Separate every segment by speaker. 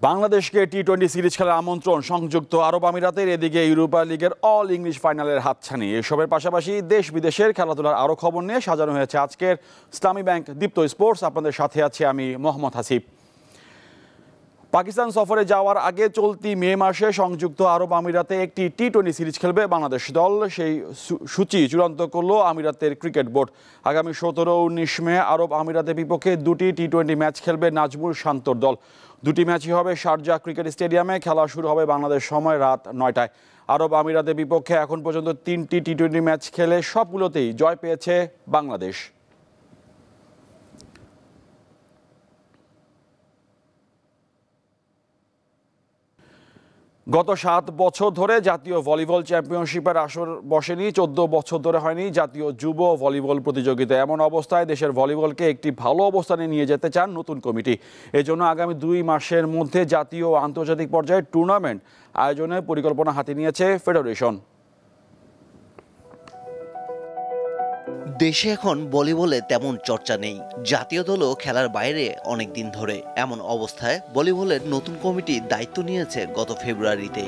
Speaker 1: বাংলাদেশকে টি-20 সিরিজ খেলার আমন্ত্রণ সংযুক্ত আরব আমিরাতের। এদিকে ইউরোপা লিগের অল ইংলিশ ফাইনালের হাতছানি। এসবের পাশাপাশি দেশ বিদেশের খেলাধুলার আরও খবর নিয়ে সাজানো হয়েছে আজকের ইসলামী ব্যাংক দীপ্ত স্পোর্টস। আপনাদের সাথে আছি আমি মোহাম্মদ হাসিব। পাকিস্তান সফরে যাওয়ার আগে চলতি মে মাসে সংযুক্ত আরব আমিরাতে একটি টি-20 সিরিজ খেলবে বাংলাদেশ দল। সেই সূচি চূড়ান্ত করল আমিরাতের ক্রিকেট বোর্ড। আগামী 17-19 মে আরব আমিরাতের বিপক্ষে দুটি টি-20 ম্যাচ খেলবে নাজমুল শান্তর দল। দুটি ম্যাচই হবে শারজাহ ক্রিকেট স্টেডিয়ামে। খেলা শুরু হবে বাংলাদেশ সময় রাত 9টায়। আরব আমিরাতের বিপক্ষে এখন পর্যন্ত 3টি টি-20 ম্যাচ খেলে সবগুলোতেই জয় পেয়েছে বাংলাদেশ। গত 7 বছর ধরে জাতীয় ভলিবল চ্যাম্পিয়নশিপের আসর বসেনি। 14 বছর ধরে হয়নি জাতীয় যুব ভলিবল প্রতিযোগিতা। এমন অবস্থায় দেশের ভলিবলকে একটি ভালো অবস্থানে নিয়ে যেতে চান নতুন কমিটি। এজন্য আগামী 2 মাসের মধ্যে জাতীয় ও আন্তর্জাতিক পর্যায়ে টুর্নামেন্ট আয়োজনের পরিকল্পনা হাতে নিয়েছে ফেডারেশন।
Speaker 2: দেশে এখন ভলিবলে তেমন চর্চা নেই, জাতীয় দলও খেলার বাইরে অনেক দিন ধরে। এমন অবস্থায় ভলিবলের নতুন কমিটি দায়িত্ব নিয়েছে গত ফেব্রুয়ারিতে।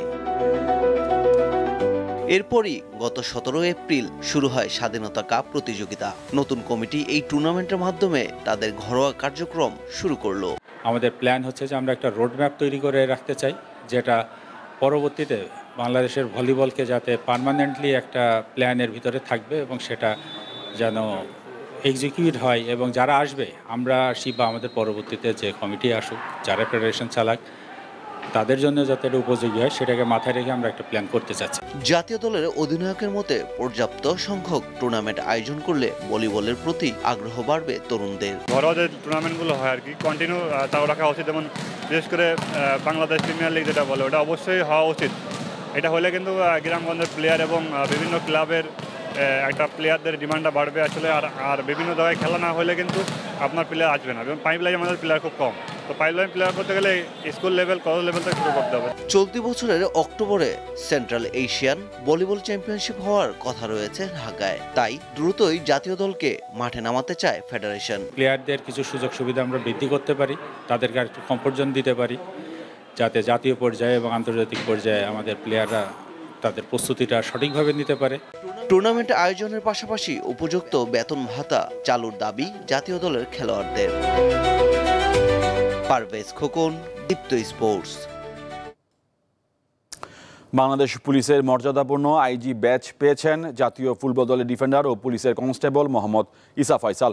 Speaker 2: এরপরই গত 17 এপ্রিল শুরু হয় স্বাধীনতা কাপ প্রতিযোগিতা। নতুন কমিটি এই টুর্নামেন্টের মাধ্যমে তাদের ঘরোয়া কার্যক্রম শুরু করলো।
Speaker 3: আমাদের প্ল্যান হচ্ছে যে আমরা একটা রোডম্যাপ তৈরি করে রাখতে চাই, যেটা পরবর্তীতে বাংলাদেশের ভলিবলকে যাতে পার্মানেন্টলি একটা প্ল্যানের ভিতরে থাকবে এবং সেটা যেন এক্সিকিউট হয়। এবং যারা আসবে আমরা আসি বা আমাদের পরবর্তীতে যে কমিটি আসুক, যারা ফেডারেশন চালাক, তাদের জন্য যাতে এটা উপযোগী হয় সেটাকে মাথায় রেখে আমরা একটা প্ল্যান করতে চাচ্ছি।
Speaker 2: জাতীয় দলের অধিনায়কের মতে পর্যাপ্ত সংখ্যক টুর্নামেন্ট আয়োজন করলে ভলিবলের প্রতি আগ্রহ বাড়বে তরুণদের।
Speaker 4: ঘরোয়া যে টুর্নামেন্টগুলো হয় আর কি কন্টিনিউ তাও রাখা উচিত। যেমন বিশেষ করে বাংলাদেশ প্রিমিয়ার লিগ যেটা বলে ওটা অবশ্যই হওয়া উচিত। এটা হলে কিন্তু গ্রামগঞ্জের প্লেয়ার এবং বিভিন্ন ক্লাবের একটা প্লেয়ারদের ডিমান্ডটা বাড়বে আসলে। আর বিভিন্ন জায়গায় খেলা না হলে কিন্তু আপনার প্লেয়ার আসবে না। এবং পাইপলাইন আমাদের প্লেয়ার খুব কম, তো পাইপলাইন প্লেয়ার করতে গেলে স্কুল লেভেল কলেজ লেভেল থেকে শুরু করতে হবে।
Speaker 2: চলতি বছরের অক্টোবরে সেন্ট্রাল এশিয়ান ভলিবল চ্যাম্পিয়নশিপ হওয়ার কথা রয়েছে ঢাকায়। তাই দ্রুতই জাতীয় দলকে মাঠে নামাতে চায় ফেডারেশন।
Speaker 3: প্লেয়ারদের কিছু সুযোগ সুবিধা আমরা বৃদ্ধি করতে পারি, তাদেরকে একটু কমফোর্ট জোন দিতে পারি, যাতে জাতীয় পর্যায়ে এবং আন্তর্জাতিক পর্যায়ে আমাদের প্লেয়াররা তাদের প্রস্তুতিটা সঠিকভাবে নিতে পারে।
Speaker 2: টুর্নামেন্ট আয়োজনের পাশাপাশি উপযুক্ত বেতন ভাতা চালুর দাবি জাতীয় দলের খেলোয়াড়দের। পারভেজ খোকন, দীপ্ত স্পোর্টস।
Speaker 1: বাংলাদেশ পুলিশের মর্যাদাপূর্ণ আইজি ব্যাচ পেয়েছেন জাতীয় ফুটবল দলের ডিফেন্ডার ও পুলিশের কনস্টেবল মোহাম্মদ ইসা ফয়সাল।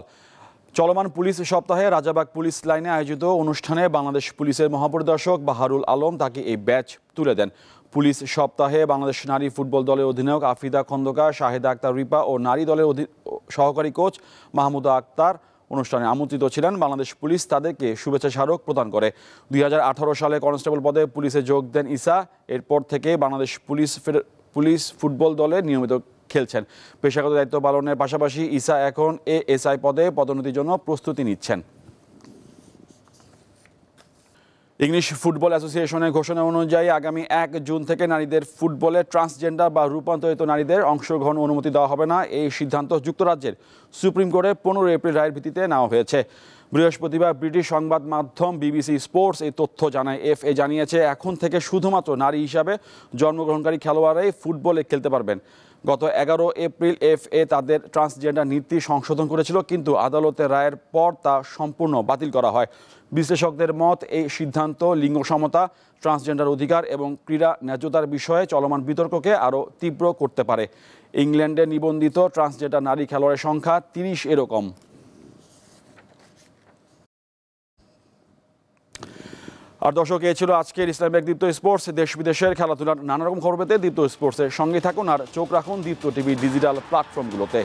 Speaker 1: চলমান পুলিশ সপ্তাহে রাজাবাগ পুলিশ লাইনে আয়োজিত অনুষ্ঠানে বাংলাদেশ পুলিশের মহাপরিদর্শক বাহারুল আলম তাকে এই ব্যাচ তুলে দেন। পুলিশ সপ্তাহে বাংলাদেশ নারী ফুটবল দলের অধিনায়ক আফিদা খন্দকার, শাহেদা আক্তার রিপা ও নারী দলের সহকারী কোচ মাহমুদা আক্তার অনুষ্ঠানে আমন্ত্রিত ছিলেন। বাংলাদেশ পুলিশ তাদেরকে শুভেচ্ছা স্মারক প্রদান করে। 2018 সালে কনস্টেবল পদে পুলিশে যোগ দেন ইসা। এরপর থেকে বাংলাদেশ পুলিশ ফুটবল দলে নিয়মিত খেলছেন। পেশাগত দায়িত্ব পালনের পাশাপাশি ইসা এখন এএসআই পদে পদোন্নতির জন্য প্রস্তুতি নিচ্ছেন। ইংলিশ ফুটবল অ্যাসোসিয়েশনের ঘোষণা অনুযায়ী আগামী 1 জুন থেকে নারীদের ফুটবলে ট্রান্সজেন্ডার বা রূপান্তরিত নারীদের অংশগ্রহণ অনুমতি দেওয়া হবে না। এই সিদ্ধান্ত যুক্তরাজ্যের সুপ্রিম কোর্টের 15 এপ্রিল রায়ের ভিত্তিতে নেওয়া হয়েছে। বৃহস্পতিবার ব্রিটিশ সংবাদ মাধ্যম বিবিসি স্পোর্টস এই তথ্য জানায়। এফএ জানিয়েছে এখন থেকে শুধুমাত্র নারী হিসাবে জন্মগ্রহণকারী খেলোয়াড়রাই ফুটবলে খেলতে পারবেন। গত 11 এপ্রিল এফএ তাদের ট্রান্সজেন্ডার নীতি সংশোধন করেছিল, কিন্তু আদালতের রায়ের পর তা সম্পূর্ণ বাতিল করা হয়। বিশ্লেষকদের মত এই সিদ্ধান্ত লিঙ্গ সমতা, ট্রান্সজেন্ডার অধিকার এবং ক্রীড়া ন্যায্যতার বিষয়ে চলমান বিতর্ককে আরও তীব্র করতে পারে। ইংল্যান্ডে নিবন্ধিত ট্রান্সজেন্ডার নারী খেলোয়াড়ের সংখ্যা 30 এরকম। আর দর্শক, এ ছিল আজকের ইসলামী ব্যাংক দীপ্ত স্পোর্টস। দেশ বিদেশের খেলাধুলার নানা রকম খবর পেতে দীপ্ত স্পোর্টসের সঙ্গে থাকুন আর চোখ রাখুন দীপ্ত টিভি ডিজিটাল প্ল্যাটফর্মগুলোতে।